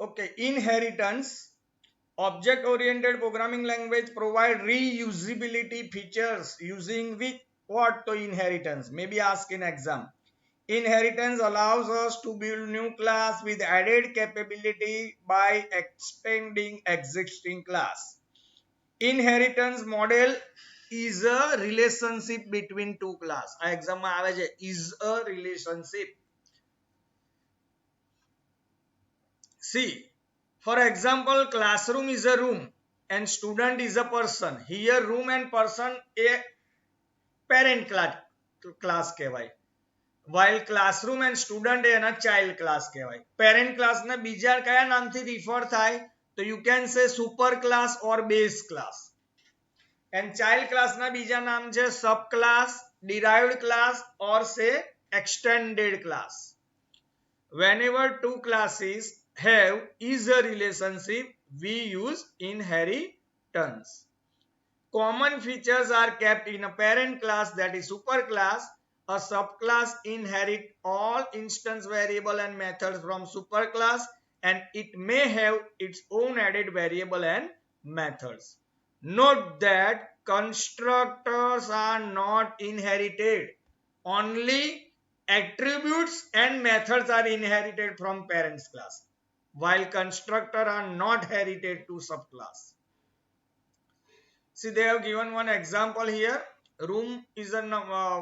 Okay, inheritance. Object oriented programming language provide reusability features using with what to inheritance. Maybe ask in exam. Inheritance allows us to build new class with added capability by extending existing class. Inheritance model is a relationship between two class. આ exam માં આવે છે is a relationship. See, for example, classroom is a room and student is a person. Here room and person a parent class કહેવાય. while classroom and student એના child class કહેવાય. parent class ને બીજા કયા નામથી refer થાય? તો you can say super class or base class. and child class ના બીજા નામ છે sub class, derived class or say extended class. whenever two classes have is a relationship, we use inheritance. Common features are kept in a parent class, that is superclass. A subclass inherit all instance variable and methods from superclass, and it may have its own added variable and methods. Note that constructors are not inherited. Only attributes and methods are inherited from parents class, while constructors are not inherited to subclass. See, they have given one example here. Room is a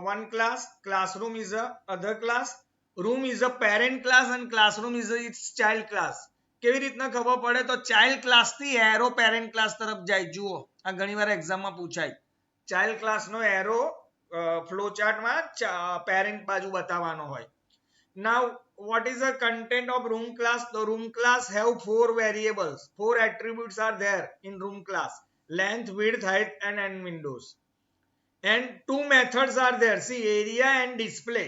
one class, classroom is a other class. Room is a parent class and classroom is a its child class. કેવી રીતના ખબર પડે? તો child class થી arrow parent class તરફ જાય. જુઓ, આ ઘણીવાર એક્ઝામ માં પૂછાય. ચાઇલ્ડ ક્લાસ નો એરો ફ્લો ચાર્ટ માં પેરેન્ટ બાજુ બતાવવાનો હોય. Now, what is the content of room class? The room class have 4 variables. 4 attributes are there in room class: length, width, height, and end windows. And 2 methods are there. See, area and display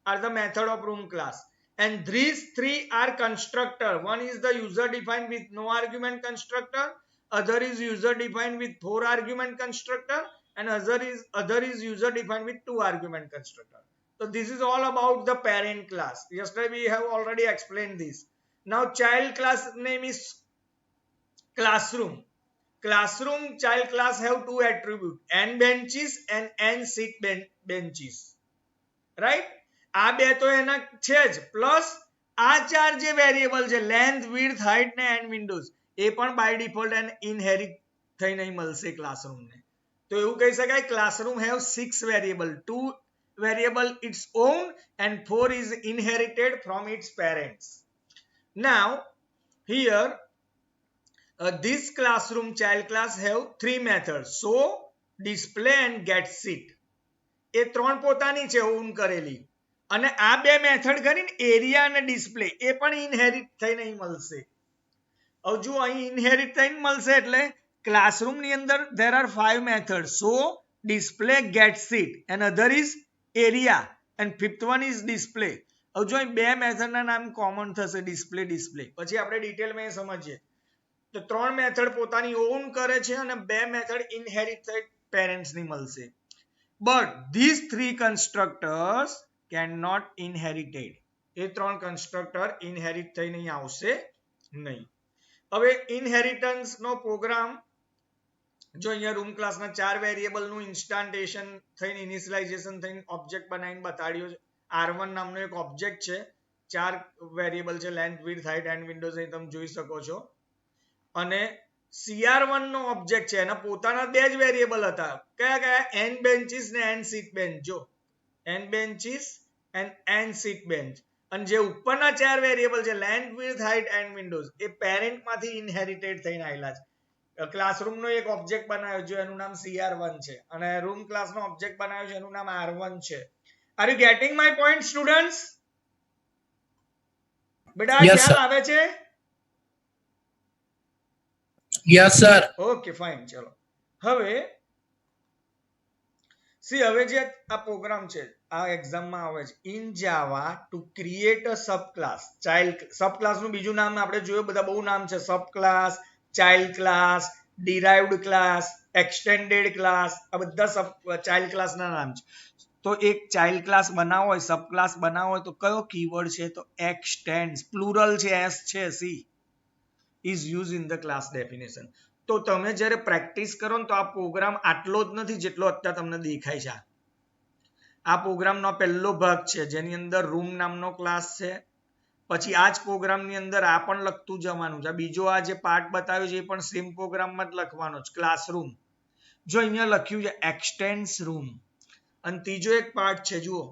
are the method of room class. And these 3 are constructor. One is the user defined with no argument constructor. Other is user defined with 4 argument constructor. And other is user defined with 2 argument constructor. So this is all about the parent class. Yesterday we have already explained this. Now child class name is classroom. Classroom child class have 2 attributes: n benches and n seat benches. Right? આ બે તો એના છે જ, plus આ 4 જે variable છે length, width, height ને એન્ડ વિન્ડોઝ, એ પણ બાય ડિફોલ્ટ એને ઇનહેરિટ થઈને મળશે ક્લાસરૂમ ને. તો એવું કહી શકાય classroom have 6 variable, 2 variable it's on and 4 is inherited from its parents. Now here this classroom child class have 3 methods: show, display and get seat. એ ત્રણ પોતાની છે ઓન કરેલી, અને આ બે મેથડ કરીને એરિયા અને ડિસ્પ્લે એ પણ ઇનહેરિટ થઈને મળશે. હવે જો અહીં ઇનહેરિટ થઈને મળશે એટલે ક્લાસરૂમ ની અંદર there are 5 methods: show, display, get seat, and other is area, and fifth one is display. હવે જો અહીં બે મેથડ ના નામ કોમન થશે, ડિસ્પ્લે, ડિસ્પ્લે. પછી આપણે ડિટેલ માં સમજીએ. તો 3 મેથડ પોતાની ઓન કરે છે અને 2 મેથડ ઇનહેરિટ થઈ પેરેન્ટ્સ ની મળશે. But these 3 constructors cannot inherited. A 3 constructor inherit થઈને આવશે નહીં. હવે ઇનહેરિટન્સ નો પ્રોગ્રામ જો અહીંયા રૂમ ક્લાસ ના 4 વેરિયેબલ નું ઇન્સ્ટાન્ટેશન થઈને ઇનિશિયલાઇઝેશન થઈને ઓબ્જેક્ટ બનાવીને બતાડ્યો છે. R1 નામનો એક ઓબ્જેક્ટ છે, 4 વેરિયેબલ છે, length, width, height and Windows, અહીં તમે જોઈ શકો છો. અને CR1 નો ઓબ્જેક્ટ છે, એના પોતાના 2 જ વેરિયેબલ હતા. કયા કયા? n benches ને n seat bench. જો n benches and n seat bench. અને જે ઉપરના 4 વેરિયેબલ છે length, width, height and windows, A parent માંથી ઇનહેરિટેડ થઈને આવેલા છે. ક્લાસરૂમ નો એક ઓબ્જેક્ટ બનાવ્યો છે, એનું નામ CR1 છે, અને રૂમ ક્લાસ નો ઓબ્જેક્ટ બનાવ્યો છે, એનું નામ R1 છે. Are you getting my point, students? બેટા ખ્યાલ આવે છે? Yes sir. Okay, fine. ચલો હવે સી હવે જે આ પ્રોગ્રામ છે આ એક્ઝામ માં આવે છે, in Java to create a subclass. Child subclass નું બીજું નામ આપણે જોયું, બધા બહુ નામ છે: subclass, child class, derived class, extended class. આ બધા સબ ચાઇલ્ડ ક્લાસ ના નામ છે. તો એક ચાઇલ્ડ ક્લાસ બનાવવો હોય, સબ ક્લાસ બનાવવો હોય તો કયો કીવર્ડ છે? તો એક્સટેન્ડ્સ. પ્લુરલ છે, એસ છે, C. is used in the class definition. તો તમે જ્યારે પ્રેક્ટિસ કરો ને તો આ પ્રોગ્રામ આટલો જ નથી જેટલો અત્યારે તમને દેખાય છે. આ પ્રોગ્રામનો પહેલો ભાગ છે જેની અંદર રૂમ નામનો ક્લાસ છે. પછી આ જ પ્રોગ્રામની અંદર આ પણ લખતું જવાનું છે. બીજો આ જે પાર્ટ બતાવ્યો છે એ પણ સેમ પ્રોગ્રામમાં જ લખવાનો છે, ક્લાસરૂમ. જો અહીંયા લખ્યું છે એક્સટેન્સ રૂમ. અને ત્રીજો એક પાર્ટ છે, જુઓ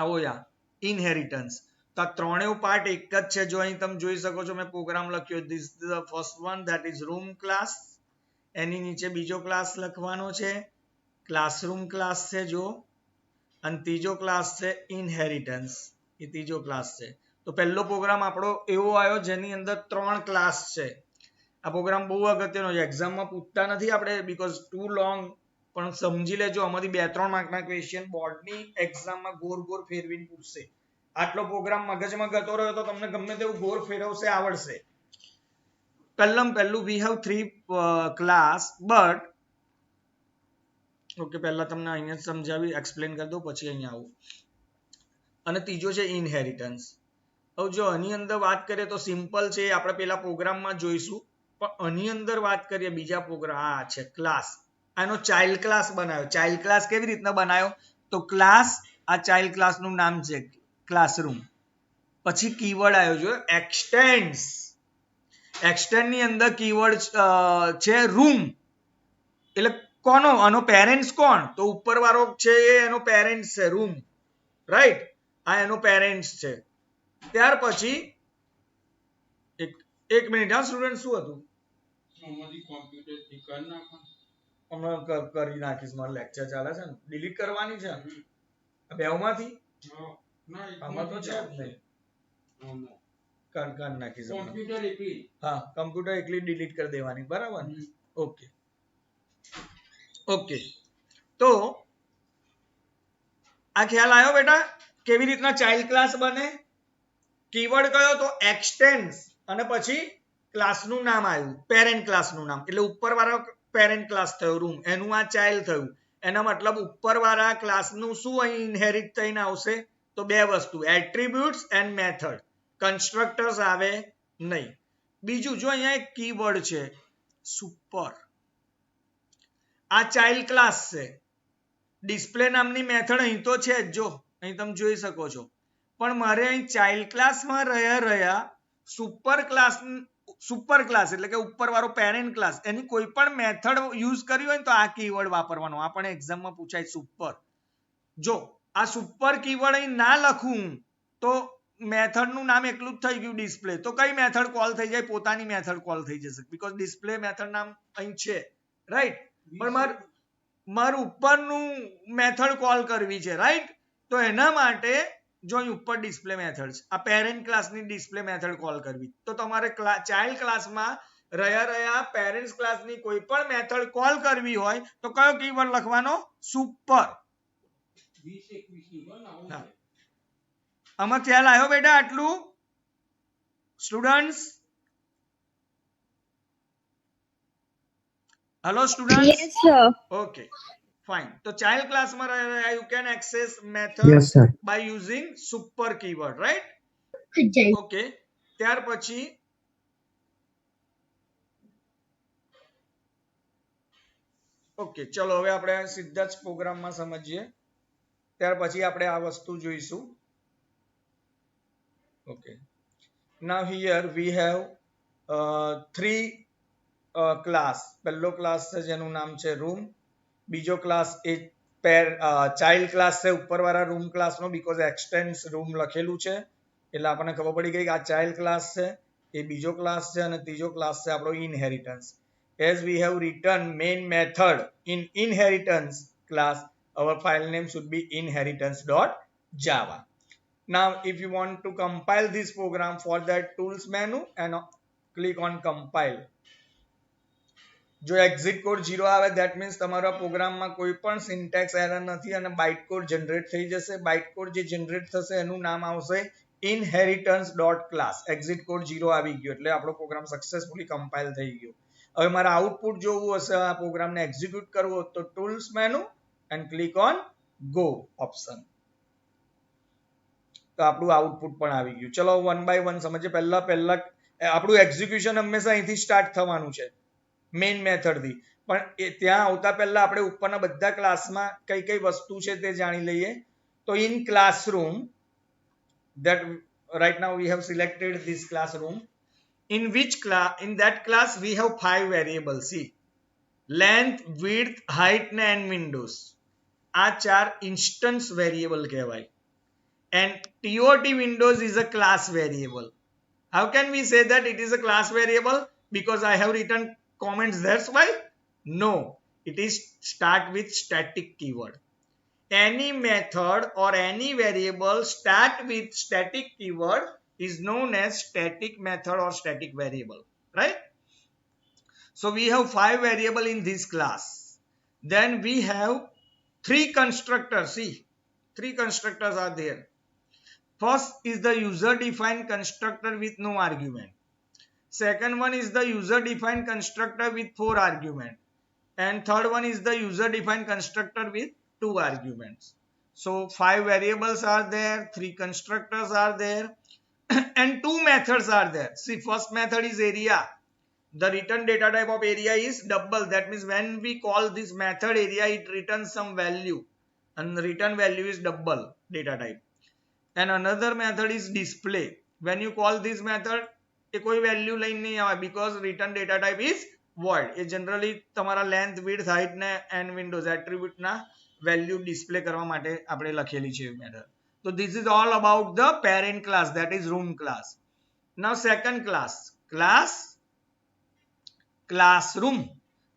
આવો યા ઇનહેરિટન્સ. તો આ ત્રણેય પાર્ટ એક જ છે. જો અહીં તમે જોઈ શકો છો મેં પ્રોગ્રામ લખ્યો, this is the first one, that is room class. એની નીચે બીજો ક્લાસ લખવાનો છે, ક્લાસરૂમ ક્લાસ છે જો. અને ત્રીજો ક્લાસ છે ઇનહેરિટન્સ, એ ત્રીજો ક્લાસ છે. તો પહેલો પ્રોગ્રામ આપણો એવો આવ્યો જેની અંદર 3 ક્લાસ છે. આ પ્રોગ્રામ બહુ અગત્યનો છે, એક્ઝામમાં પૂછતા નથી આપણે બીકોઝ ટુ લોંગ, પણ સમજી લેજો આમાંથી 2-3 માર્કના ક્વેશ્ચન બોર્ડની એક્ઝામમાં ગોર ફેરવીને પૂછશે. આટલો પ્રોગ્રામ મગજમાં ગતો રહ્યો તો તમને ગમે તેવું ગોર ફેરવશે આવડશે. પહેલું we have 3 class but okay, પહેલા તમને અહીંયા સમજાવી એક્સપ્લેન કરી દઉં પછી અહીંયા આવું. અને ત્રીજો છે ઇનહેરિટન્સ. હવે જો આની અંદર વાત કરીએ તો સિમ્પલ છે, આપણે પેલા પ્રોગ્રામમાં જોઈશું. પણ આની અંદર વાત કરીએ બીજા પ્રોગ્રામ, આ છે ક્લાસ. આનો ચાઇલ્ડ ક્લાસ બનાવ્યો. ચાઇલ્ડ ક્લાસ કેવી રીતના બનાવ્યો? તો ક્લાસ, આ ચાઇલ્ડ ક્લાસનું નામ છે ક્લાસરૂમ. પછી કીવર્ડ આવ્યો છે એક્સટેન્સ. એક્સટેન્ડ ની અંદર કીવર્ડ છે રૂમ. એટલે કોનો? આનો પેરેન્ટ્સ કોણ? તો ઉપર વાળો છે એ એનો પેરેન્ટ્સ છે, રૂમ. રાઈટ, આ એનો પેરેન્ટ્સ છે. ત્યાર પછી એક મિનિટ હા સ્ટુડન્ટ, શું હતું? હમણાં કરી નાખીશ, મારો લેક્ચર ચાલે છે ને, ડિલીટ કરવાની છે બેવમાંથી. આમાં તો છે જ નહીં, કરી નાખીશ. હા, કમ્પ્યુટર એકલી ડિલીટ કરી દેવાની, બરાબર? Okay okay. તો આ ખ્યાલ આવ્યો બેટા કેવી રીતના ચાઇલ્ડ ક્લાસ બને? કીવર્ડ કયો? તો એક્સટેન્સ. અને પછી ક્લાસનું નામ આવ્યું, પેરેન્ટ ક્લાસનું નામ. એટલે ઉપરવાળો પેરેન્ટ ક્લાસ થયો રૂમ, એનું આ ચાઇલ્ડ થયું. એના મતલબ ઉપરવાળા ક્લાસનું શું અહીં ઇનહેરિટ થઈને આવશે? તો 2 વસ્તુ, એટ્રીબ્યુટ્સ એન્ડ મેથડ. કન્સ્ટ્રક્ટર્સ આવે નહીં. બીજું જો અહીંયા એક કીવર્ડ છે સુપર. આ ચાઇલ્ડ ક્લાસ છે. ડિસ્પ્લે નામની મેથડ અહીં તો છે જ, જો અહીં તમે જોઈ શકો છો. પણ મારે અહીં ચાઇલ્ડ ક્લાસમાં રહ્યા સુપર ક્લાસ એટલે કે ઉપરવાળો પેરેન્ટ ક્લાસ, એની કોઈ પણ મેથડ યુઝ કરી હોય ને તો આ કીવર્ડ વાપરવાનો. આ પણ એક્ઝામમાં પૂછાય, સુપર. જો આ સુપર કીવર્ડ અહીં ના લખું તો મેથડનું નામ એકલું જ થઈ ગયું ડિસ્પ્લે. તો કઈ મેથડ કોલ થઈ જાય? પોતાની મેથડ કોલ થઈ જશે, બીકોઝ ડિસ્પ્લે મેથડ નામ અહીં છે, રાઈટ? પણ મારું ઉપરનું મેથડ કોલ કરવી છે, રાઈટ? તો એના માટે જો અહીં ઉપર ડિસ્પ્લે મેથડ છે, આ પેરેન્ટ ક્લાસની ડિસ્પ્લે મેથડ કોલ કરવી, તો તમારે ચાઇલ્ડ ક્લાસમાં રહ્યા પેરેન્ટ ક્લાસની કોઈ પણ મેથડ કોલ કરવી હોય તો કયો કીવર્ડ લખવાનો? સુપર. આમાં ખ્યાલ આવ્યો બેટા આટલું students? Hello students? Yes, sir. Okay fine. તો ચાઇલ્ડ ક્લાસમાં you can access method by using super keyword, right? Okay. ત્યાર પછી ઓકે, ચલો હવે આપણે સીધા જ પ્રોગ્રામમાં સમજીએ. ત્યાર પછી આપણે આ વસ્તુ જોઈશું. Okay, now here we have 3 class. પહેલો ક્લાસ છે જેનું નામ છે રૂમ. બીજો ક્લાસ એ ચાઇલ્ડ ક્લાસ છે ઉપરવાળા રૂમ ક્લાસનો, બીકોઝ એક્સટેન્સ રૂમ લખેલું છે એટલે આપણને ખબર પડી ગઈ કે આ ચાઇલ્ડ ક્લાસ છે. એ બીજો ક્લાસ છે. અને ત્રીજો ક્લાસ છે આપણો inheritance. as we have written main method in inheritance class, our file name should be inheritance.java. Now if you want to compile this program, for that tools menu and click on compile. જો exit code 0 આવે that means તમારા પ્રોગ્રામમાં કોઈ પણ syntax error નથી અને byte code generate થઈ જશે. બાઇટ કોડ જે જનરેટ થશે એનું નામ આવશે inheritance.class. એક્ઝિટ કોડ 0 આવી ગયો એટલે આપણો પ્રોગ્રામ સક્સેસફુલી કમ્પાઇલ થઈ ગયો. હવે મારે આઉટપુટ જોવું હશે, આ પ્રોગ્રામને એક્ઝિક્યુટ કરવો તો tools menu and click on go option. તો આપણું આઉટપુટ પણ આવી ગયું. ચલો વન બાય વન સમજીએ. પહેલા આપણું એક્ઝિક્યુશન હંમેશા અહીંથી સ્ટાર્ટ થવાનું છે મેઇન મેથડથી. પણ ત્યાં આવતા પહેલા આપણે ઉપરના બધા ક્લાસમાં કઈ કઈ વસ્તુ છે તે જાણી લઈએ. તો in classroom, that right now we have selected this classroom. In that class we have 5 variables. See, length, width, height and windows. આ 4 instance variable કહેવાય. And TOT windows is a class variable. How can we say that it is a class variable? Because I have written comments, that's why? No, it is start with static keyword. Any method or any variable start with static keyword is known as static method or static variable, right? So we have 5 variable in this class. Then we have 3 constructors. See, 3 constructors are there. First is the user defined constructor with no argument. Second one is the user defined constructor with 4 arguments. And third one is the user defined constructor with 2 arguments. So 5 variables are there, 3 constructors are there, and 2 methods are there. See, first method is area. The return data type of area is double. That means when we call this method area, it returns some value, and the return value is double data type. And another method is display. When you call this method, એ કોઈ value લઈને નહીં આવે because return data type is void. A generally તમારા length, width, height ને and windows attribute ના value display કરવા માટે આપણે લખેલી છે method. So this is all about the parent class, that is room class. Now second class, classroom.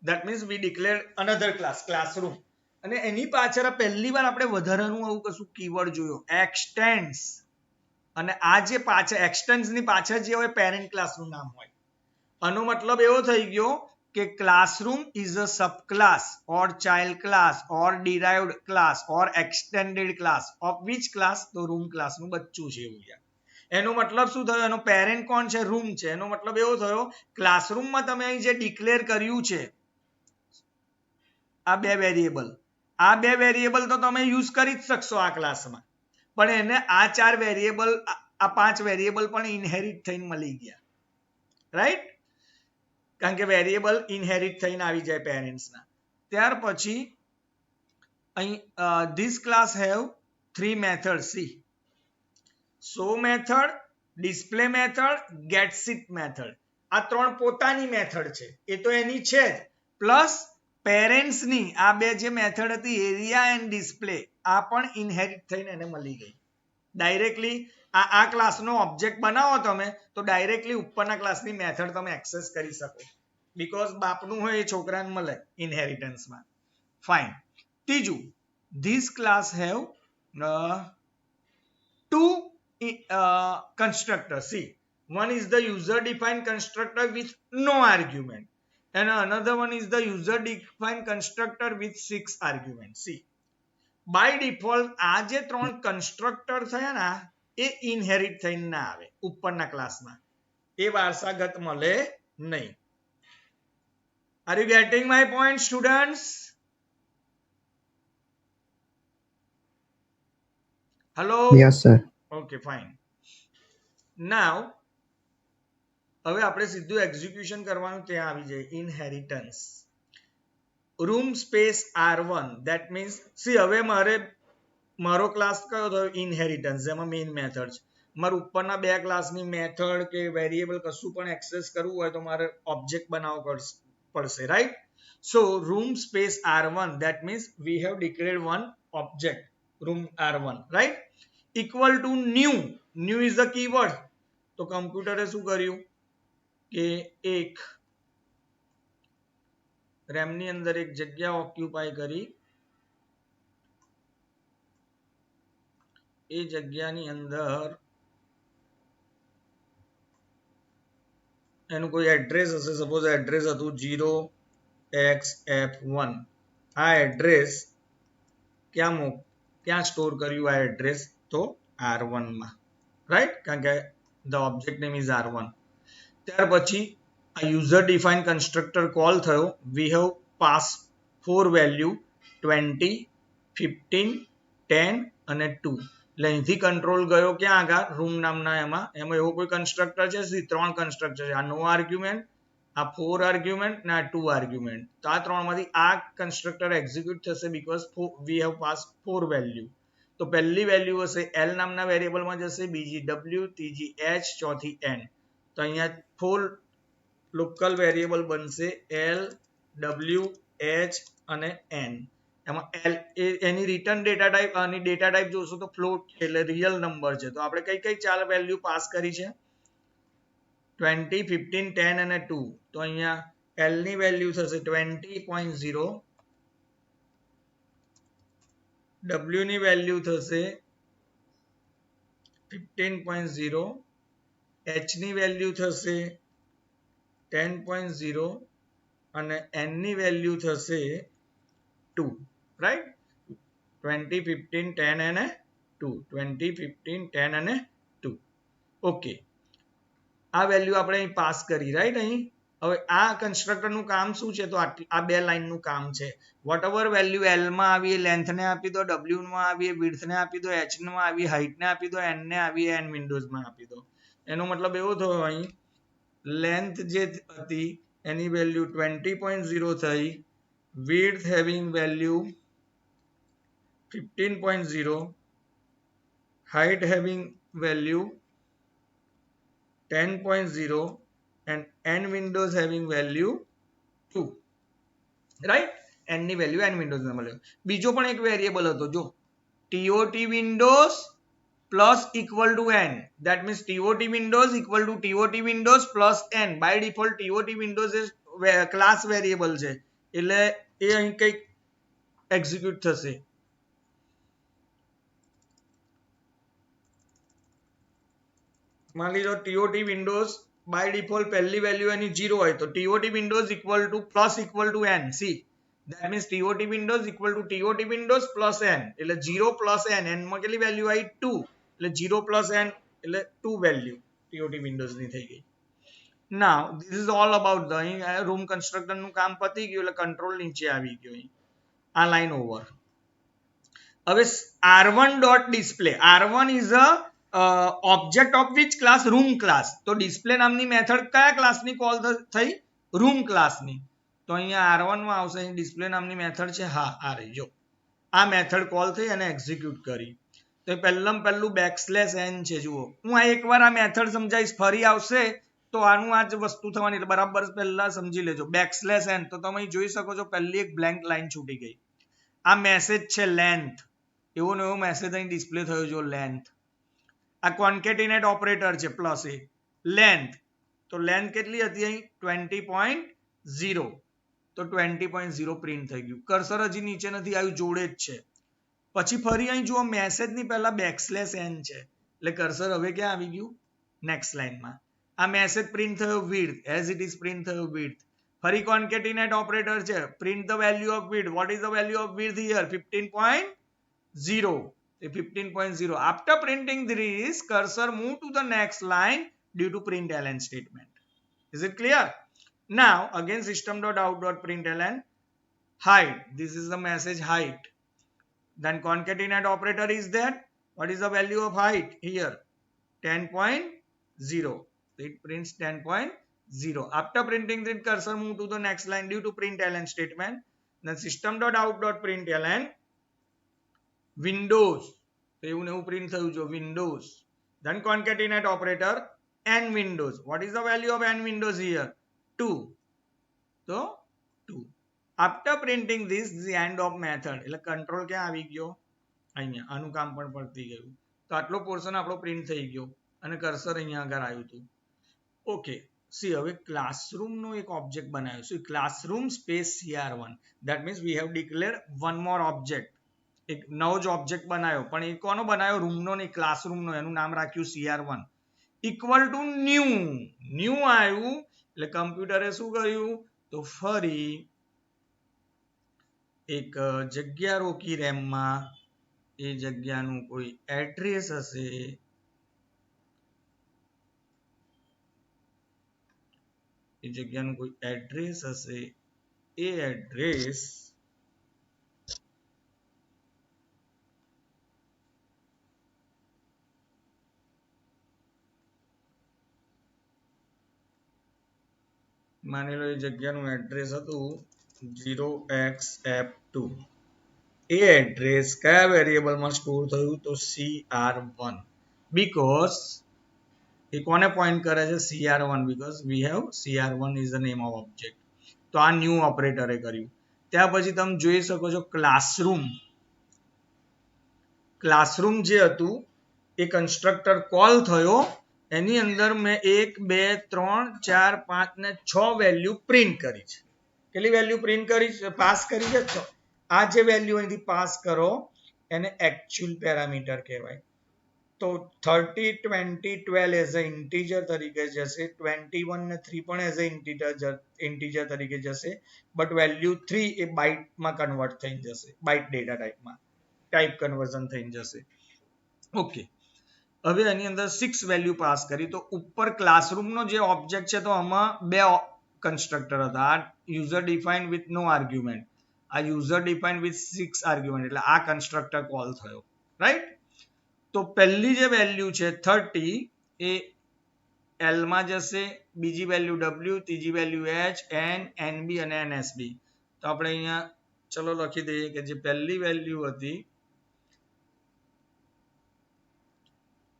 That means we declare another class, classroom. અને એની પાછળ પહેલી વાર આપણે વધારાનું આવું કશું કીવર્ડ જોયો, extends. અને આ જે પાછળ એક્સટેન્સ ની પાછળ જે હોય પેરેન્ટ ક્લાસનું નામ હોય. આનો મતલબ એવો થઈ ગયો કે classroom is a sub class or child class or derived class or extended class of which class? તો રૂમ ક્લાસનું બચ્ચું છે એવું. એનો મતલબ શું થયો? એનો પેરેન્ટ કોણ છે? રૂમ છે. એનો મતલબ એવો થયો ક્લાસરૂમમાં તમે અહીં જે ડિક્લેર કર્યું છે આ 2 વેરિયેબલ, આ 2 વેરિયેબલ તો તમે યુઝ કરી જ શકશો આ ક્લાસમાં, પણ એને આ 4 વેરિયેબલ, આ 5 વેરિયેબલ પણ ઇનહેરિટ થઈને મળી ગયા, રાઈટ? કારણ કે વેરિયેબલ ઇનહેરિટ થઈને આવી જાય પેરેન્ટ્સના. ત્યાર પછી અહીં this class have 3 method. See, show method, display method, get seat method. આ 3 પોતાની મેથડ છે, એ તો એની છે જ, પ્લસ પેરેન્ટ્સની આ 2 જે મેથડ હતી એરિયા એન્ડ ડિસ્પ્લે, આ પણ ઇનહેરિટ થઈને એને મળી ગઈ. ડાયરેક્ટલી આ ક્લાસનો ઓબ્જેક્ટ બનાવો તમે તો ડાયરેક્ટલી ઉપરના ક્લાસની મેથડ તમે એક્સેસ કરી શકો, બીકોઝ બાપનું હોય એ છોકરાને મળે ઇનહેરિટન્સમાં. ફાઇન. ત્રીજું, this class have 2 constructors. See, one is the user defined constructor with no argument, and another one is the user defined constructor with 6 arguments. See, by default આ જે 3 કન્સ્ટ્રક્ટર થયા ના એ ઇનહેરિટ થઈને ના આવે ઉપરના ક્લાસમાં, એ વારસાગત મળે નહીં. Are you getting my point, students? Hello? Yes, sir. Okay, fine. Now હવે આપણે સીધું એક્ઝિક્યુશન કરવાનું ત્યાં આવી જાય. Inheritance room space R1, that means see હવે મારો ક્લાસ કયો થયો? ઇનહેરિટન્સ, જેમાં મેઇન મેથડ છે. મારે ઉપરના 2 ક્લાસની મેથડ કે વેરિયેબલ કશું પણ એક્સેસ કરવું હોય તો મારે ઓબ્જેક્ટ બનાવવો પડશે, right? So room space R1, that means we have declared one object, room R1, right? Equal to new is the keyword. તો કમ્પ્યુટરે શું કર્યું કે એક રેમની અંદર એક જગ્યા ઓક્યુપાય કરી, એ જગ્યાની અંદર એનું કોઈ એડ્રેસ હશે. સપોઝ એડ્રેસ હતું 0xF1. આ એડ્રેસ ક્યાં સ્ટોર કર્યું? આ એડ્રેસ તો R1 માં, રાઈટ? કારણ કે the object name is R1. ત્યાર પછી આ user defined constructor કોલ થયો. we have passed 4 value 20, 15, 10 અને 2. એટલે અહીંથી કંટ્રોલ ગયો ક્યાં આગળ રૂમ નામના એમાં એવો કોઈ કન્સ્ટ્રક્ટર છે 3 કન્સ્ટ્રક્ટર છે આ નો આર્ગ્યુમેન્ટ આ 4 આર્ગ્યુમેન્ટ ને આ 2 આર્ગ્યુમેન્ટ તો આ ત્રણમાંથી આ કન્સ્ટ્રક્ટર એક્ઝિક્યુટ થશે because we have pass 4 value તો પહેલી વેલ્યુ હશે l નામના વેરિયેબલમાં જશે બીજી w ત્રીજી h ચોથી n તો અહીંયા 4 લોકલ વેરિયેબલ બનશે l w h અને n એમાં એની રિટર્ન ડેટા ટાઈપ અને ડેટા ટાઈપ જોશો તો ફ્લોટ એટલે રિયલ નંબર છે તો આપણે કઈ કઈ ચાર વેલ્યુ પાસ કરી છે 20 15 10 અને 2 તો અહીંયા l ની વેલ્યુ થશે 20.0 w ની વેલ્યુ થશે 15.0 h ની વેલ્યુ થશે 10.0 અને n ની વેલ્યુ થશે 2 રાઈટ 20 15 10 અને 2 20 15 10 અને 2 ઓકે આ વેલ્યુ આપણે અહીં પાસ કરી રાઈટ અહીં હવે આ કન્સ્ટ્રક્ટર નું કામ શું છે તો આ બે લાઈન નું કામ છે વોટએવર વેલ્યુ l માં આવી લેન્થ ને આપી દો w માં આવી વિડ્થ ને આપી દો h માં આવી હાઈટ ને આપી દો n ને આવી n વિન્ડોઝ માં આપી દો એનો મતલબ એવો થયો અહીં લેન્થ જે હતી એની વેલ્યુ 20.0 થઈ width having value 15.0 height having value 10.0 and n windows having value 2 right n ની વેલ્યુ n વિન્ડોઝ ને મળ્યો બીજો પણ એક વેરિયેબલ હતો જો tot windows plus equal to n that means tot windows equal to tot windows plus n by default tot windows is class variable છે એટલે એ અહીં કંઈક એક્ઝિક્યુટ થશે માની લો tot windows by default પહેલી વેલ્યુ એની 0 હોય તો tot windows equal to plus equal to n see that means tot windows equal to tot windows plus n એટલે 0 plus n n માં કેટલી વેલ્યુ આવી 2 એટલે 0 plus n એટલે 2 વેલ્યુ tot windows ની થઈ ગઈ now this is all about the room constructor નું કામ પતી ગયું એટલે કંટ્રોલ નીચે આવી ગયો આ લાઈન ઓવર હવે r1 dot display r1 is a object of which class room class તો display નામની મેથડ કયા ક્લાસની કોલ થઈ room ક્લાસની તો અહીંયા r1 માં આવશે અહીં display નામની મેથડ છે હા આ રહી જો આ મેથડ કોલ થઈ અને એક્ઝિક્યુટ કરી તો પહેલું n છે જુઓ હું આ એકવાર આ મેથડ સમજાવીશ ફરી આવશે તો આનું આ જ વસ્તુ થવાની એટલે બરાબર પહેલા સમજી લેજો n તો તમે જોઈ શકો છો પહેલી એક બ્લેન્ક લાઈન છૂટી ગઈ આ મેસેજ છે લેન્થ એવો ને એવો મેસેજ અહીં ડિસ્પ્લે થયો જો લેન્થ આ કોન્કેટિનેટ ઓપરેટર છે પ્લસ એ લેન્થ તો લેન્થ કેટલી હતી અહીં 20.0 તો 20.0 પ્રિન્ટ થઈ ગયું કર્સર હજી નીચે નથી આવ્યું જોડે જ છે પછી ફરી અહીં જુઓ મેસેજ ની પહેલા n છે એટલે કર્સર હવે ક્યાં આવી ગયું નેક્સ્ટ લાઈનમાં આ મેસેજ પ્રિન્ટ થયો width as it is print થયો width ફરી કોન્કેટિનેટ ઓપરેટર છે print the value of width what is the value of width here 15.0 15.0 after printing this cursor move to the next line due to println statement is it clear now again system.out.println height this is the message height then concatenate operator is there what is the value of height here 10.0 it prints 10.0 after printing the cursor move to the next line due to println statement then system.out.println windows એવું ને એવું print થયું જો windows then concatenate operator n windows what is the value of n windows here 2 so 2 after printing this is the end of method એટલે control ક્યાં આવી ગયો અહીંયા આનું કામ પણ પડતી ગયું તો આટલો પોર્શન આપણો પ્રિન્ટ થઈ ગયો અને કર્સર અહીંયા આગળ આવ્યું હતું ઓકે સી હવે ક્લાસરૂમ નો એક ઓબ્જેક્ટ બનાવ્યો છે classroom space cr1 that means we have declared one more object એક નવો જ ઓબ્જેક્ટ બનાવ્યો પણ એ કોનો બનાવ્યો રૂમ નો નહીં ક્લાસરૂમ નો એનું નામ રાખ્યું cr1 ઇક્વલ ટુ ન્યુ આવ્યું એટલે કમ્પ્યુટરે શું કર્યું તો ફરી એક જગ્યા રોકી રેમ માં એ જગ્યાનું કોઈ એડ્રેસ હશે એ જગ્યાનું કોઈ એડ્રેસ હશે એ એડ્રેસ માની લો એ જગ્યાનું એડ્રેસ હતું 0xF2. એ એડ્રેસ કયા વેરિયેબલમાં સ્ટોર થયું? તો CR1. બીકોઝ એ કોને પોઈન્ટ કરે છે? CR1, because we have CR1 is the name of object. તો આ ન્યૂ ઓપરેટરે કર્યું. ત્યાર પછી તમે જોઈ શકો છો ક્લાસરૂમ જે હતું એ કન્સ્ટ્રક્ટર કોલ થયો, એની અંદર મેં 1 2 3 4 5 ને 6 વેલ્યુ પ્રિન્ટ કરી છે. કેટલી વેલ્યુ પ્રિન્ટ કરી છે? પાસ કરી છે. તો આ જે વેલ્યુ અહીંથી પાસ કરો એને એક્ચ્યુઅલ પેરામીટર કહેવાય. તો 30 20 12 એઝ અ ઇન્ટીજર તરીકે જશે, 21 ને 3 પણ એઝ અ ઇન્ટીજર તરીકે જશે, બટ વેલ્યુ 3 એ બાઇટમાં કન્વર્ટ થઈ જશે, બાઇટ ડેટા ટાઈપમાં ટાઈપ કન્વર્ઝન થઈ જશે. ઓકે, હવે આની અંદર 6 વેલ્યુ પાસ કરી. તો ઉપર ક્લાસરૂમનો જે ઓબ્જેક્ટ છે તો આમાં બે કન્સ્ટ્રક્ટર હતા. આ user defined with no argument, આ યુઝર ડિફાઇન્ડ વિથ 6 આર્ગ્યુમેન્ટ, એટલે આ કન્સ્ટ્રક્ટર કોલ થયો, રાઈટ? તો પહેલી જે વેલ્યુ છે 30 એ L માં જશે, બીજી વેલ્યુ W, ત્રીજી વેલ્યુ H, N, NB અને NSB. તો આપણે અહીંયા ચલો લખી દઈએ કે જે પહેલી વેલ્યુ હતી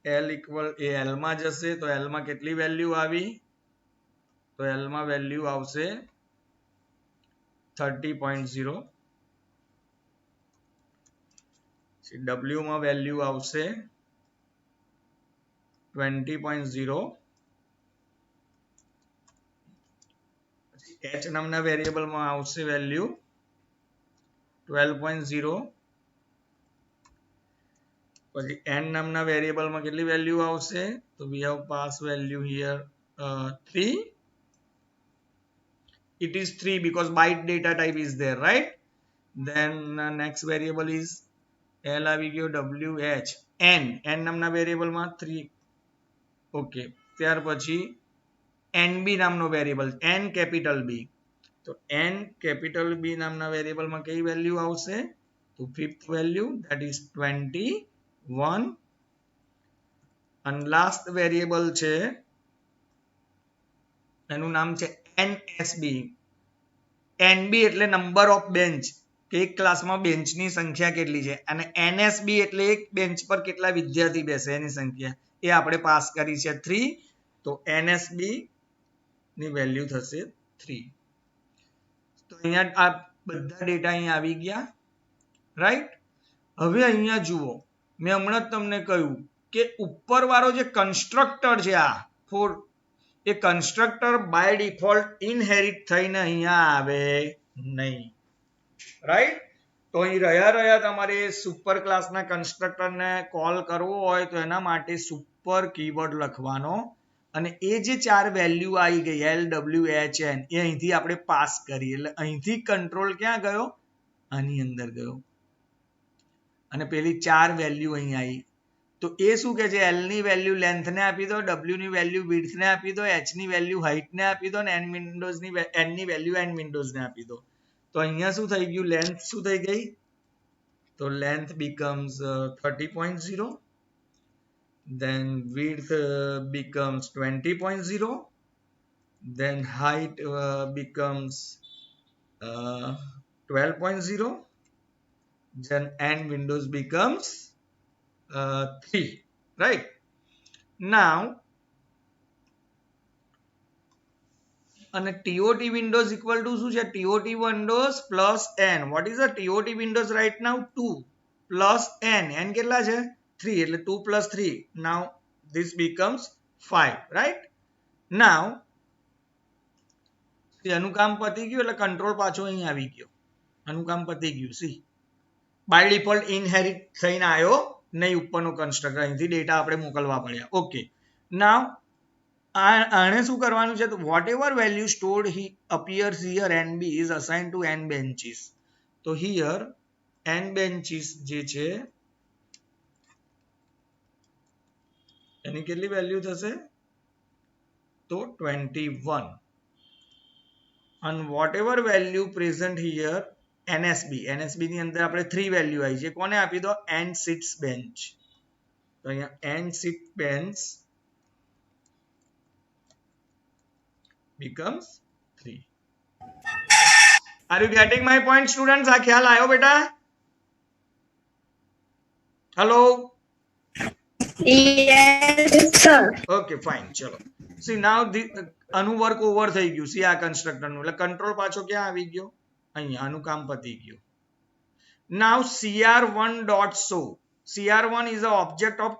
L ઇક્વલ એ L માં જશે. તો L માં કેટલી વેલ્યુ આવી? તો L માં વેલ્યુ આવશે 30.0. W માં વેલ્યુ આવશે 20.0. H નામના વેરિયેબલમાં આવશે વેલ્યુ 12.0. પછી N નામના વેરિયેબલમાં કેટલી વેલ્યુ આવશે? તો we have pass value here 3. It is 3 because byte data type is there, right? Then next variable is L આવી ગયો, W, H, N નામના વેરિયેબલમાં 3. ઓકે, ત્યાર પછી NB નામનો વેરિયેબલ, N કેપિટલ B. તો N કેપિટલ B નામના વેરિયેબલમાં કઈ વેલ્યુ આવશે? તો ફિફ્થ વેલ્યુ, that is 21. અને લાસ્ટ વેરિયેબલ છે એનું નામ છે NSB. NB એટલે નંબર ઓફ બેન્ચ, કે એક ક્લાસમાં બેન્ચની સંખ્યા કેટલી છે, અને NSB એટલે એક બેન્ચ પર કેટલા વિદ્યાર્થી બેસે એની સંખ્યા. એ આપણે પાસ કરી છે 3. તો NSB ની વેલ્યુ થશે 3. તો અહીંયા આ બધા ડેટા અહીંયા આવી ગયા, રાઈટ? હવે અહીંયા જુઓ, મેં હમણાં જ તમને કહ્યું કે ઉપરવાળો જે કન્સ્ટ્રક્ટર છે આ 4, એ કન્સ્ટ્રક્ટર બાય ડિફોલ્ટ ઇનહેરિટ થઈને અહીંયા આવે નહીં, રાઈટ? તો અહીં રહ્યા તમારે સુપર ક્લાસના કન્સ્ટ્રક્ટરને કોલ કરવો હોય તો એના માટે સુપર કીવર્ડ લખવાનો, અને એ જે 4 વેલ્યુ આવી ગઈ L, W, H, N, એ અહીંથી આપણે પાસ કરી, એટલે અહીંથી કંટ્રોલ ક્યાં ગયો? આની અંદર ગયો, અને પેલી 4 વેલ્યુ અહીં આવી. તો એ શું કે છે? L ની વેલ્યુ લેન્થને આપી દો, W ની વેલ્યુ વિડ્થને આપી દો, H ની વેલ્યુ હાઇટને આપી દો, અને N ની વેલ્યુ N વિન્ડોઝને આપી દો. તો અહીંયા શું થઈ ગયું? લેન્થ શું થઈ ગઈ? તો length becomes 30.0. then width becomes 20.0. then height becomes 12.0. then N windows becomes 3, right? Now અને TOT windows equal to શું છે? TOT windows plus N. what is the TOT windows right now? 2 plus N. N કેટલા છે? 3, એટલે 2 plus 3. now this becomes 5, right? now એનું કામ પતી ગયું, એટલે કંટ્રોલ પાછો અહીં આવી ગયો, આનું કામ પતી ગયું. સી બાય ડિફોલ્ટ ઇનહેરિટ થઈને આવ્યો નહીં ઉપરનો કન્સ્ટ્રક્ટર, અહીંથી ડેટા આપણે મોકલવા પડ્યા. ઓકે, નાવ આને શું કરવાનું છે? તો whatever value stored appears here NB is assigned to N benches. તો here N benches જે છે એની કેટલી વેલ્યુ થશે? તો 21. and whatever value present here NSB ની અંદર આપણે 3 વેલ્યુ આવી છે, કોને આપી દો? N sits bench. તો અહીંયા N sit bench becomes 3. Are you getting my point, students? આ ખ્યાલ આવ્યો બેટા? Hello? Yes, sir. Okay, fine. ચલો. See now આનું વર્ક ઓવર થઈ ગયું. See આ કન્સ્ટ્રક્ટર નું, એટલે કંટ્રોલ પાછો ક્યાં આવી ગયો? અહીંયા. આનું કામ પતી ગયું. Now cr1 dot show. cr1 is a object of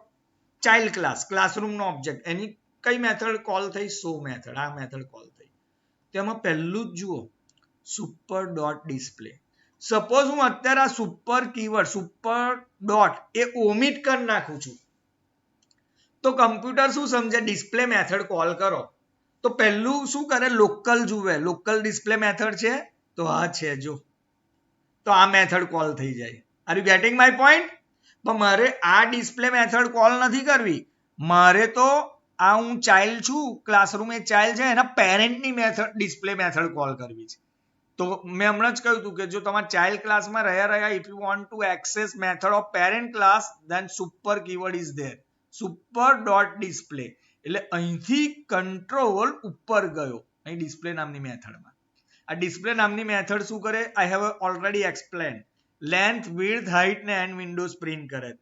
child class, classroom no object. એની કઈ મેથડ કોલ થઈ? show method. આ મેથડ કોલ થઈ. તેમાં પહેલું જ જુઓ, સુપર ડોટ ડિસ્પ્લે. સપોઝ હું અત્યારે આ સુપર કીવર્ડ, સુપર ડોટ એ ઓમિટ કરી નાખું છું, તો કમ્પ્યુટર શું સમજે? ડિસ્પ્લે મેથડ કોલ કરો તો પહેલું શું કરે? લોકલ જુએ. લોકલ ડિસ્પ્લે મેથડ છે તો હા છે, જો તો આ મેથડ કોલ થઈ જાય. Are you getting my point? પણ મારે આ ડિસ્પ્લે મેથડ કોલ નથી કરવી. મારે તો આ હું ચાઇલ્ડ છું, ક્લાસરૂમ એ ચાઇલ્ડ છે, એના પેરેન્ટની મેથડ ડિસ્પ્લે મેથડ કોલ કરવી છે. તો મેં હમણાં જ કહ્યું હતું કે જો તમારા ચાઇલ્ડ ક્લાસમાં રહ્યા if you want to access method of parent class then super keyword is there, super dot display. એટલે અહીંથી કંટ્રોલ ઉપર ગયો અહીં ડિસ્પ્લે નામની મેથડમાં. આ ડિસ્પ્લે નામની મેથડ શું કરે? I have already explain. Length, width, height ને એન્ડ વિન્ડોઝ પ્રિન્ટ કરે.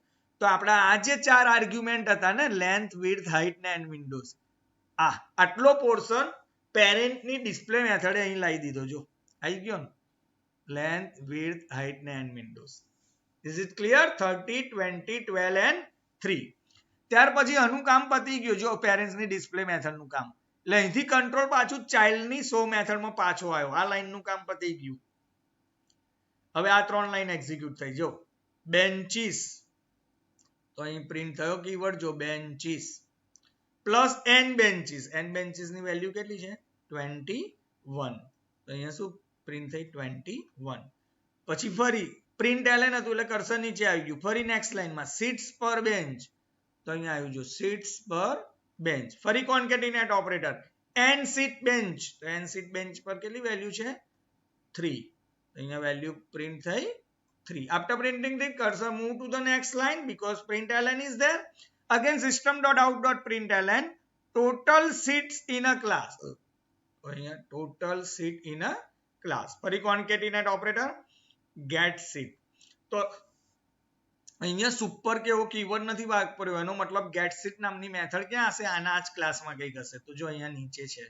તો આપણા આ જે 4 આર્ગ્યુમેન્ટ હતા ને, લેન્થ, વિડ્થ, હાઇટ ને એન્ડ વિન્ડોઝ, આટલો પોર્શન પેરેન્ટની ડિસ્પ્લે મેથડે અહીં લાવી દીધો. જો આવી ગયો ને, લેન્થ, વિડ્થ, હાઇટ ને and Windows. Is it clear? 30, 20, 12 and 3. ત્યાર પછી આનું કામ પતી ગયું. જો પેરેન્ટ્સની ડિસ્પ્લે મેથડનું કામ, એટલે અહીંથી કંટ્રોલ પાછું ચાઇલ્ડની શો મેથડમાં પાછો આવ્યો. આ લાઈનનું કામ પતી ગયું. હવે આ 3 લાઈન એક્ઝિક્યુટ થઈ. જો બેન્ચીસ, તો અહીં પ્રિન્ટ થયો કીવર્ડ, જો benches plus n benches. N benches ની વેલ્યુ કેટલી છે? 21. તો અહીંયા શું પ્રિન્ટ થઈ? 21. પછી ફરી પ્રિન્ટ એલએન હતું એટલે કર્સર નીચે આવી ગયું. ફરી નેક્સ્ટ લાઈનમાં સીટ્સ પર બેન્ચ, તો અહીંયા આવ્યું જો સીટ્સ પર બેન્ચ. ફરી concatenate operator, N seat bench, તો એન સીટ બેન્ચ પર કેટલી વેલ્યુ છે? 3. અહીંયા વેલ્યુ પ્રિન્ટ થઈ 3. After printing the cursor move to the next line because println is there. Again system.out.println total seats in a class. અહીંયા total seat in a class. ફરી concatenate operator get seat. તો અહીંયા super કે એવો keyword નથી વાપર્યો, એનો મતલબ get seat નામની મેથડ ક્યાં હશે? આના જ ક્લાસમાં કંઈક હશે. તો જો અહીંયા નીચે છે,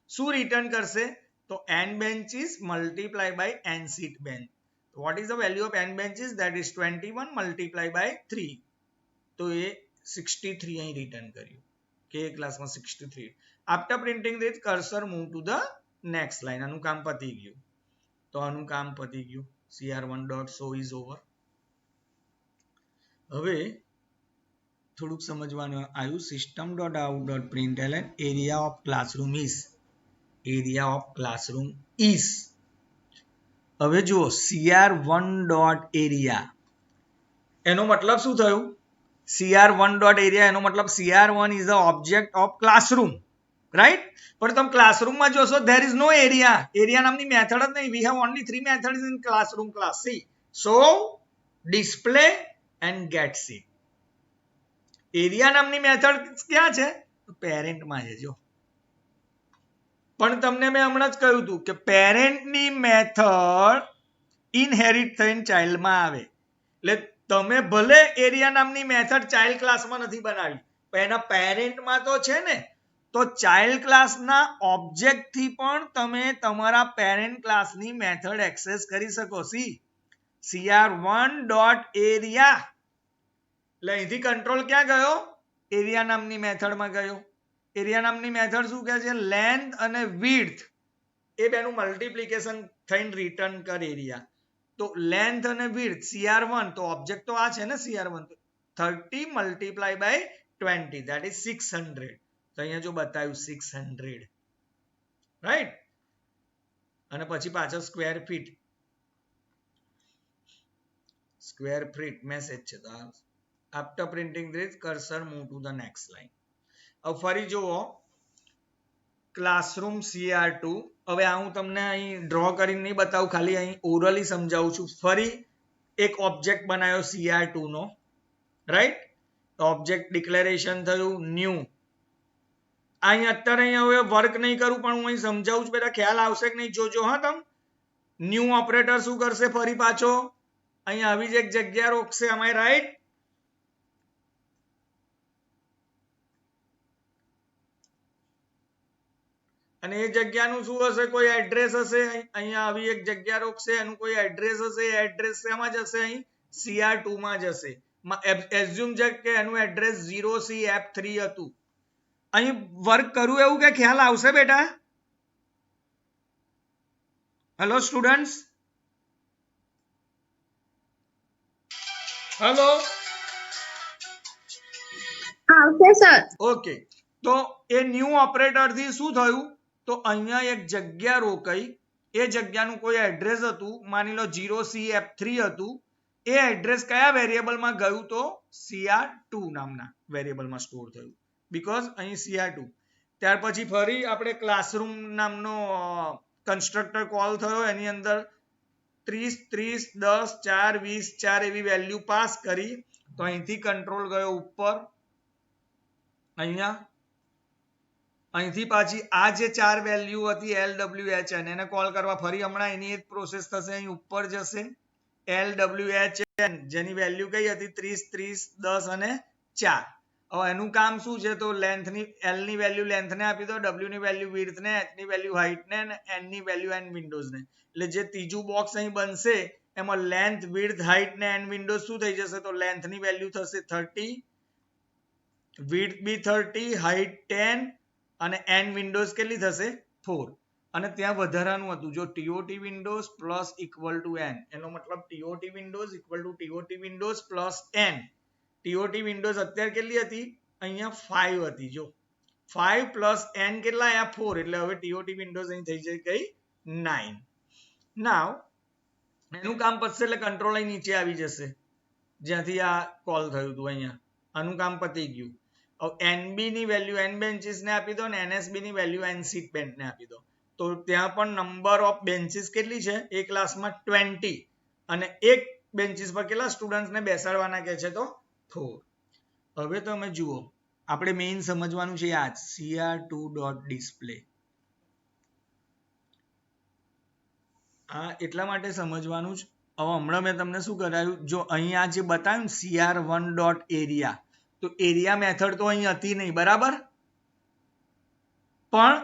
શું રિટર્ન કરશે? તો n benches multiply by n seat bench. What is the value of n benches? That is 21 multiply by 3. તો એ 63 અહીં રિટર્ન કર્યું કે ક્લાસમાં 63. After printing this cursor move to the next line. આનું કામ પતી ગયું. તો આનું કામ પતી ગયું. cr1.show is over. હવે થોડુંક સમજવાનું આવ્યું. system.out.println area of classroom is, area of classroom is. હવે જુઓ cr1 ડોટ એરિયા, એનો મતલબ શું થયું? cr1 ડોટ એરિયા એનો મતલબ cr1 is the object of classroom, right? પણ તમે ક્લાસરૂમમાં જોશો there is no area. Area નામની મેથડ જ નહીં. We have only 3 methods in classroom class. See, show, display and get seat. Area નામની મેથડ ક્યાં છે? પેરેન્ટમાં છે. જો પણ તમને મેં હમણાં જ કહ્યું હતું કે પેરેન્ટની મેથડ ઇનહેરિટ થઈને ચાઇલ્ડમાં આવે. એટલે તમે ભલે એરિયા નામની મેથડ ચાઇલ્ડ ક્લાસમાં નથી બનાવી, પણ એના પેરેન્ટમાં તો છે ને. તો ચાઇલ્ડ ક્લાસના ઓબ્જેક્ટથી પણ તમે તમારા પેરેન્ટ ક્લાસની મેથડ એક્સેસ કરી શકો. સી, cr1 ડોટ એરિયા, એટલે અહીંથી કંટ્રોલ ક્યાં ગયો? એરિયા નામની મેથડમાં ગયો. એરિયા નામની મેથડ શું કહે છે? લેન્થ અને વિડ્થ એ બેનું મલ્ટીપ્લિકેશન થઈને રિટર્ન કરે એરિયા. તો લેન્થ અને વિડ્થ cr1, તો ઓબ્જેક્ટ તો આ છે ને cr1, 30 multiply by 20 that is 600. તો અહીંયા જો બતાવ્યું 600, રાઈટ? અને પછી પાછળ square feet, square feet message છે. તો after printing this cursor move to the next line. હવે ફરી જુઓ ક્લાસરૂમ cr2. હવે આ હું તમને અહીં ડ્રો કરીને નહીં બતાવું, ખાલી અહીં ઓરલી સમજાવું છું. ફરી એક ઓબ્જેક્ટ બનાવ્યો cr2 નો, રાઈટ? ઓબ્જેક્ટ ડિક્લેરેશન થયું ન્યૂ. અહીં અત્યારે અહીંયા હવે વર્ક નહીં કરું પણ હું અહીં સમજાવું છું, બેટા ખ્યાલ આવશે કે નહીં જોજો હા તમ. ન્યુ ઓપરેટર શું કરશે ફરી પાછો અહીં આવી જ એક જગ્યા રોકશે. am I right? અને એ જગ્યાનું શું હશે કોઈ એડ્રેસ હશે અહીંયા આવી એક જગ્યા રોકશે એનું કોઈ એડ્રેસ હશે. એડ્રેસ શેમાં જશે અહીં CR2 માં જશે. એઝ્યુમ છે કે એનું એડ્રેસ 0CF3 હતું. અહીં વર્ક કરું એવું કે ખ્યાલ આવશે બેટા? Hello students, hello. આવશે સર. ઓકે, તો એ ન્યુ ઓપરેટર થી શું થયું તો અહીંયા એક જગ્યા રોકાઈ. એ જગ્યાનું કોઈ એડ્રેસ હતું, માની લો 0CF3 હતું. એ એડ્રેસ કયા વેરિયેબલમાં ગયું તો CR2 નામના વેરિયેબલમાં સ્ટોર થયું, બીકોઝ અહીં CR2. ત્યાર પછી ફરી આપણે ક્લાસરૂમ નામનો કન્સ્ટ્રક્ટર કોલ થયો. એની અંદર 30 30 10 4 20 4 એવી વેલ્યુ પાસ કરી. તો અહીંથી કંટ્રોલ ગયો ઉપર અહીંયા. અહીંથી પાછી આ જે 4 વેલ્યુ હતી LWHN એને કોલ કરવા ફરી હમણાં એની જ પ્રોસેસ થશે. અહીં ઉપર જશે LWHN જેની વેલ્યુ કઈ હતી 30 30 10 અને 4. હવે એનું કામ શું છે તો લેન્થની L ની વેલ્યુ લેન્થને આપી દો, W ની વેલ્યુ વિડ્થને, H ની વેલ્યુ હાઇટને અને N ની વેલ્યુ N વિન્ડોઝને. એટલે જે ત્રીજું બોક્સ અહીં બનશે એમાં લેન્થ વિડ્થ હાઇટ ને N વિન્ડોઝ શું થઈ જશે તો લેન્થની વેલ્યુ થશે 30, વિડ્થ બી 30, હાઇટ 10 અને N વિન્ડોઝ કેટલી થશે 4. અને ત્યાં વધારાનું હતું જો TOT Windows plus equal to N, એનો મતલબ TOT Windows equal to TOT Windows plus N. TOT Windows અત્યારે કેટલી હતી અહીંયા 5 હતી. જો 5 પ્લસ N કેટલા આયા 4, એટલે હવે TOT વિન્ડોઝ અહીં થઈ જાય કઈ 9. નાવ એનું કામ પતશે એટલે કંટ્રોલ અહીં નીચે આવી જશે જ્યાંથી આ કોલ થયું હતું. અહીંયા આનું કામ પતી ગયું. હવે NB ની વેલ્યુ N બેન્ચીસ ને આપી દો અને NSB ની વેલ્યુ N સીટ બેન્ચ ને આપી દો. તો ત્યાં પણ નંબર ઓફ બેન્ચીસ કેટલી છે એક ક્લાસમાં 20 અને એક બેન્ચીસ પર કેટલા સ્ટુડન્ટ્સને બેસાડવાના કે છે તો 4. હવે તમે જુઓ આપણે મેઇન સમજવાનું છે આ CR2.display. આ એટલા માટે સમજવાનું જ. હવે હમણાં મેં તમને શું કરાયું જો અહીંયા જે બતાવ્યું CR1.area, તો એરિયા મેથડ તો અહીં હતી નહીં બરાબર, પણ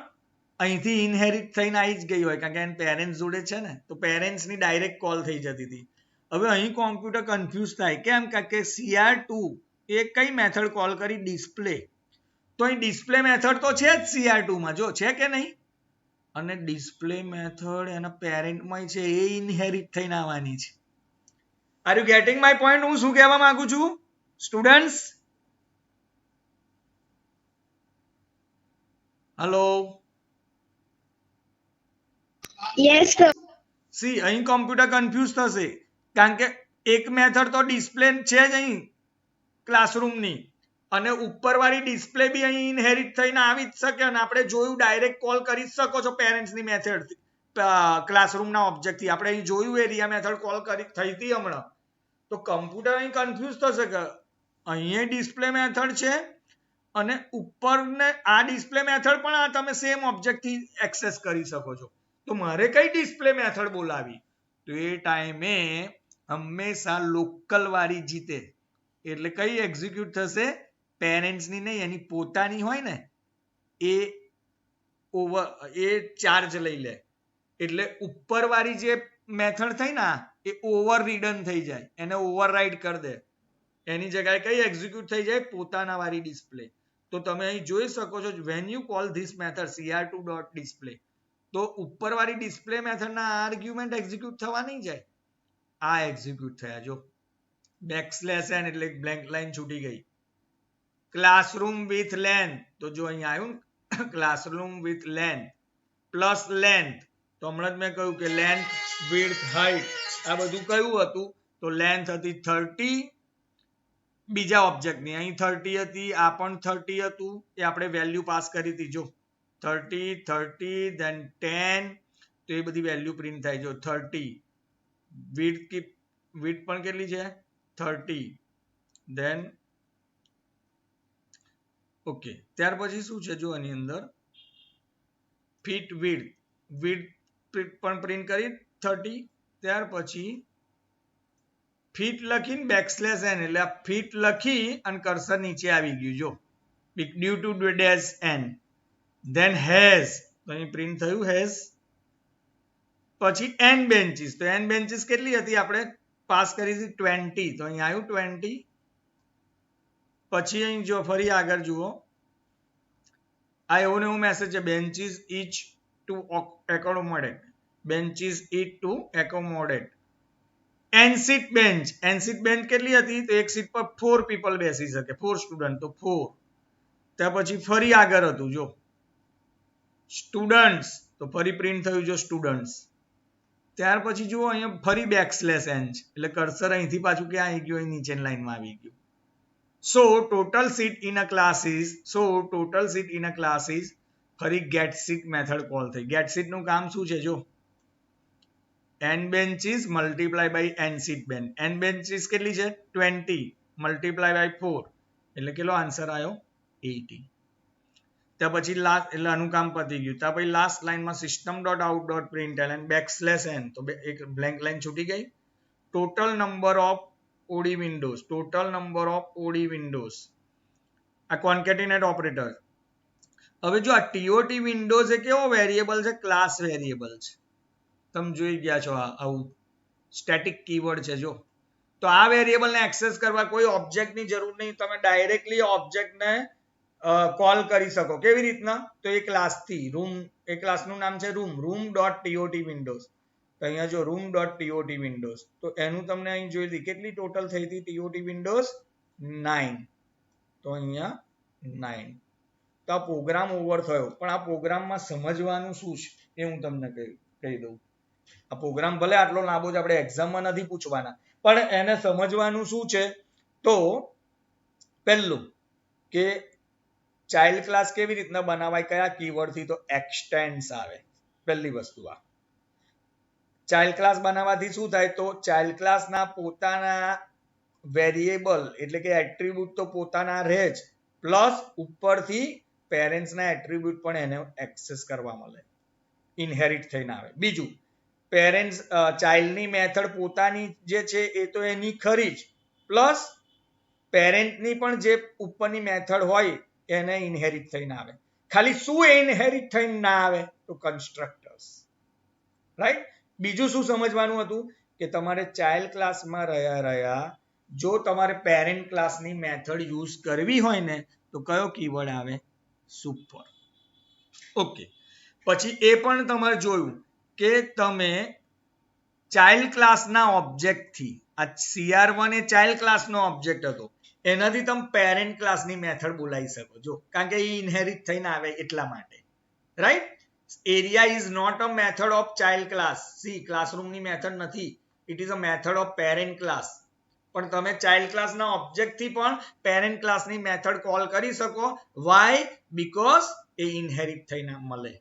અહીંથી ઇનહેરિટ થઈને આવી જ ગઈ હોય કારણ કે પેરેન્ટ્સ જોડે છે ને, તો પેરેન્ટ્સની ડાયરેક્ટ કોલ થઈ જતી હતી. હવે અહીં કોમ્પ્યુટર કન્ફ્યુઝ થાય કેમ કારણ કે CR2 એ કઈ મેથડ કોલ કરી ડિસ્પ્લે. તો અહીં ડિસ્પ્લે મેથડ તો છે જ CR2 માં જો છે કે નહીં, અને ડિસ્પ્લે મેથડ એના પેરેન્ટમાં છે એ ઇનહેરિટ થઈને આવવાની છે. Are you getting my point? હું શું કહેવા માંગુ છું students? Hello. Yes sir. C અહીં કોમ્પ્યુટર કન્ફ્યુઝ થશે કારણ કે એક મેથડ તો ડિસ્પ્લે છે જ અહીં ક્લાસરૂમની, અને ઉપરવાળી ડિસ્પ્લે બી અહીં ઇનહેરિટ થઈને આવી જ શકે. અને આપણે જોયું ડાયરેક્ટ કોલ કરી જ શકો છો પેરેન્ટ્સની મેથડ ક્લાસરૂમના ઓબ્જેક્ટથી. આપણે અહીં જોયું એરિયા મેથડ કોલ કરી થઈ હતી હમણાં. તો કમ્પ્યુટર અહીં કન્ફ્યુઝ થશે કે અહીં ડિસ્પ્લે મેથડ છે અને ઉપરને આ ડિસ્પ્લે મેથડ પણ આ તમે સેમ ઓબ્જેક્ટથી એક્સેસ કરી શકો છો. તો મારે કઈ ડિસ્પ્લે મેથડ બોલાવી? તો એ ટાઈમે હંમેશા લોકલ વાળી જીતે. એટલે કઈ એક્ઝિક્યુટ થશે? પેરેન્ટ્સની નહીં એની પોતાની હોય ને એ ચાર્જ લઈ લે. એટલે ઉપરવાળી જે મેથડ થઈ ને એ ઓવર રિડન થઈ જાય, એને ઓવરરાઇડ કરી દે. એની જગ્યાએ કઈ એક્ઝિક્યુટ થઈ જાય? પોતાના વાળી ડિસ્પ્લે. તો તમે અહીં જોઈ શકો છો when you call this method CR2.display, તો ઉપરવાળી ડિસ્પ્લે મેથડના આર્ગ્યુમેન્ટ એક્ઝિક્યુટ થવા નહીં જાય, આ એક્ઝિક્યુટ થયા. જો બેકસ્લેશ n એટલે બ્લેન્ક લાઈન છૂટી ગઈ. ક્લાસરૂમ વિથ લેન્થ, તો જો અહીં આવ્યું classroom with length plus length. તો હમણાં જ મેં કહ્યું કે લેન્થ વિડ્થ હાઇટ આ બધું કયું હતું તો લેન્થ હતી 30 બીજા ઓબ્જેક્ટની, અહીં 30 હતી, આ પણ 30 હતું. એ આપણે વેલ્યુ પાસ કરી હતી જો 30 30 then 10, તો એ બધી વેલ્યુ પ્રિન્ટ થાય. જો 30 વિડ્થ પણ કેટલી છે 30, then ઓકે, ત્યાર પછી શું છે જો આની અંદર ફીટ વિડ્થ પણ પ્રિન્ટ કરી 30. ત્યાર પછી ફીટ લખીને બેકસ્લેશ n એટલે આ ફીટ લખી અને કર્સર નીચે આવી ગયું જો due to dash n. Then hash તો અહીં પ્રિન્ટ થયું હેઝ. પછી n બેન્ચીસ તો n બેન્ચીસ કેટલી હતી આપણે પાસ કરી હતી 20 તો અહીં આવ્યું 20. પછી અહીં જો ફરી આગળ જુઓ આ એવો ને એવો મેસેજ છે benches each to accommodate benches each to accommodate. એનસીટ બેન્ચ કેટલી હતી તો એક સીટ પર 4 પીપલ બેસી શકે 4 સ્ટુડન્ટ તો 4. ત્યાર પછી ફરી આગળ હતું જો સ્ટુડન્ટ્સ તો ફરી પ્રિન્ટ થયું જો સ્ટુડન્ટ્સ. ત્યાર પછી જુઓ અહીંયા ફરી બેકસ્લેશ n એટલે કર્સર અહીંથી પાછું ક્યાં આવી ગયું અહીં નીચેની લાઈનમાં આવી ગયું. So total seat in a class is ફરી ગેટ સીટ મેથડ કોલ થઈ. ગેટ સીટ નું કામ શું છે જો n benches multiply by n seat bench. n benches કેટલી છે 20 મલ્ટીપ્લાય બાય 4 એટલે કેટલો આન્સર આવ્યો 80. ત્યાર પછી લાસ્ટ એટલે આનું કામ પતી ગયું. ત્યાર પછી લાસ્ટ લાઈનમાં system.out.println બેકસ્લેશ n તો એક બ્લેન્ક લાઈન છૂટી ગઈ. Total number of OD Windows આ કોન્કેટિનેટ ઓપરેટર. હવે જો આ TOT વિન્ડોઝ એ કેવો વેરિયેબલ છે ક્લાસ વેરિયેબલ છે. તમે જોઈ ગયા છો આવું સ્ટેટિક કીવર્ડ છે જો. તો આ વેરિયેબલને એક્સેસ કરવા કોઈ ઓબ્જેક્ટની જરૂર નહીં, તમે ડાયરેક્ટલી ઓબ્જેક્ટને કોલ કરી શકો. કેવી રીતના તો એ ક્લાસથી રૂમ એ ક્લાસનું નામ છે room.tot વિન્ડોઝ. તો અહીંયા જો room.tot વિન્ડોઝ તો એનું તમને અહીં જોઈ હતી કેટલી ટોટલ થઈ હતી TOT વિન્ડોઝ 9 તો અહીંયા 9. તો આ પ્રોગ્રામ ઓવર થયો પણ આ પ્રોગ્રામમાં સમજવાનું શું છે એ હું તમને કહી દઉં. આ પ્રોગ્રામ ભલે આટલો લાંબો છે આપણે એક્ઝામમાં નથી પૂછવાના પણ એને સમજવાનું શું છે તો પહેલું કે ચાઇલ્ડ ક્લાસ કેવી રીતના બનાવાય કયા કીવર્ડથી તો એક્સટેન્ડ્સ આવે. પહેલી વસ્તુ આ ચાઇલ્ડ ક્લાસ બનાવવાથી શું થાય તો ચાઇલ્ડ ક્લાસના પોતાના વેરિયેબલ એટલે કે એટ્રીબ્યુટ તો પોતાના રહે જ પ્લસ ઉપરથી પેરેન્ટ્સના એટ્રીબ્યુટ પણ એને એક્સેસ કરવા મળે ઇનહેરિટ થઈને આવે. બીજું પેરેન્ટ્સ ચાઇલ્ડની મેથડ પોતાની જે છે એ તો એની ખરી જ પ્લસ પેરેન્ટની પણ જે ઉપરની મેથડ હોય એને ઇનહેરિટ થઈને આવે. ખાલી શું ઇનહેરિટ થઈને ના આવે તો કન્સ્ટ્રક્ટર્સ રાઈટ. બીજું શું સમજવાનું હતું કે તમારે ચાઇલ્ડ ક્લાસમાં રહ્યા જો તમારે પેરેન્ટ ક્લાસની મેથડ યુઝ કરવી હોય ને તો કયો કીવર્ડ આવે સુપર. ઓકે પછી એ પણ તમારે જોયું કે તમે ચાઇલ્ડ ક્લાસના ઓબ્જેક્ટથી આ CR1 એ ચાઇલ્ડ ક્લાસનો ઓબ્જેક્ટ હતો એનાથી તમે પેરેન્ટ ક્લાસની મેથડ બોલાવી શકો છો કારણ કે એ ઇનહેરિટ થઈને આવે એટલા માટે right. Area is not a method of child class. સી ક્લાસરૂમની મેથડ નથી, it is a method of parent class. પણ તમે ચાઇલ્ડ ક્લાસના ઓબ્જેક્ટથી પણ પેરેન્ટ ક્લાસની મેથડ કોલ કરી શકો. વાય બીકોઝ એ ઇનહેરિટ થઈને મળે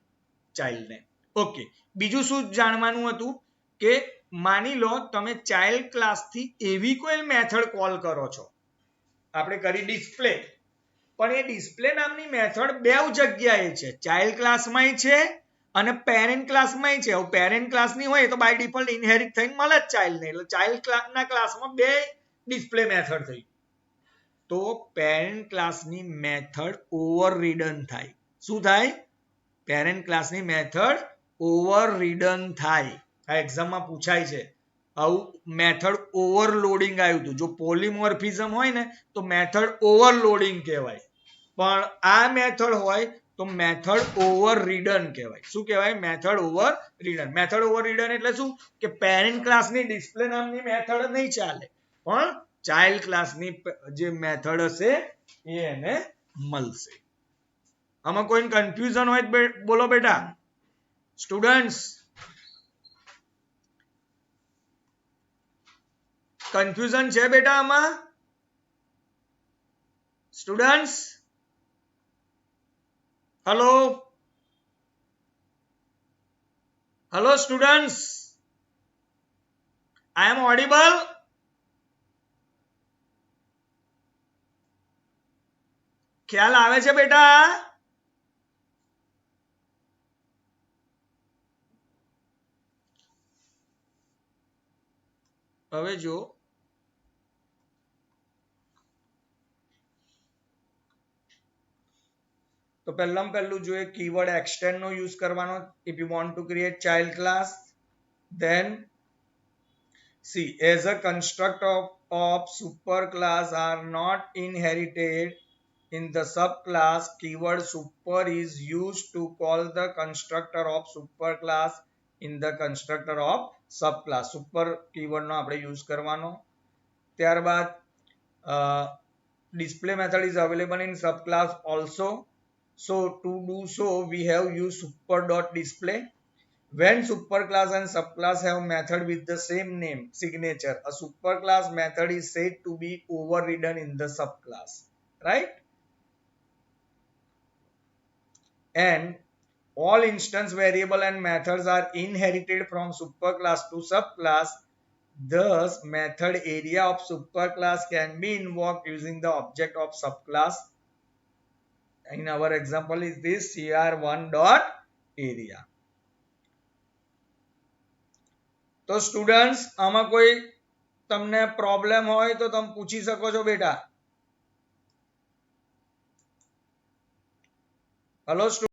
ચાઇલ્ડને. ઓકે બીજું શું જાણવાનું હતું કે માની લો તમે ચાઇલ્ડ ક્લાસથી એવી કોઈ મેથડ કોલ કરો છો આપણે કરી ડિસ્પ્લે પણ એ ડિસ્પ્લે નામની મેથડ બે જગ્યાએ છે ચાઇલ્ડ ક્લાસમાંય છે અને પેરેન્ટ ક્લાસમાંય છે. હવે પેરેન્ટ ક્લાસની હોય તો બાય ડિફોલ્ટ ઇનહેરિટ થઈને મળે જ ચાઇલ્ડને એટલે ચાઇલ્ડ ક્લાસના ક્લાસમાં બે ડિસ્પ્લે મેથડ થઈ તો પેરેન્ટ ક્લાસની મેથડ ઓવરરીડન થાય. શું થાય પેરેન્ટ ક્લાસની મેથડ ઓવરરીડન થાય. આ એક્ઝામમાં પૂછાય છે આવું મેથડ ઓવરલોડિંગ આવ્યું હતું. જો પોલીમોર્ફિઝમ હોય ને તો મેથડ ઓવરલોડિંગ કહેવાય પણ આ મેથડ હોય તો મેથડ ઓવરરીડન કહેવાય. શું કહેવાય મેથડ ઓવરરીડન. મેથડ ઓવરરીડન એટલે શું કે પેરેન્ટ ક્લાસની ડિસ્પ્લે નામની મેથડ નહીં ચાલે પણ ચાઇલ્ડ ક્લાસની જે મેથડ હશે એ એને મળશે. આમાં કોઈ કન્ફ્યુઝન હોય બોલો બેટા સ્ટુડન્ટ્સ. કન્ફ્યુઝન છે બેટા આમાં સ્ટુડન્ટ્સ? હેલો હેલો સ્ટુડન્ટ્સ, આઈ એમ ઓડિબલ? ખ્યાલ આવે છે બેટા? હવે જો તો પહેલામાં પહેલું જોઈએ કીવર્ડ એક્સટેન્ડ નો યુઝ કરવાનો if you want to create child class. Then see, as a construct of superclass are not inherited in the subclass, keyword super is used to call the constructor of superclass in the constructor of subclass. Super keyword નો આપણે use કરવાનો. ત્યારબાદ display method is available in subclass also. So to do so, we have used super.display. When superclass and subclass have method with the same name signature, a superclass method is said to be overridden in the subclass, right? And all instance variable and methods are inherited from superclass to subclass. Thus, method area of superclass can be invoked using the object of subclass. In our example is this cr1.area. તો students આમાં કોઈ તમને problem હોય તો તમે પૂછી શકો છો બેટા. હેલો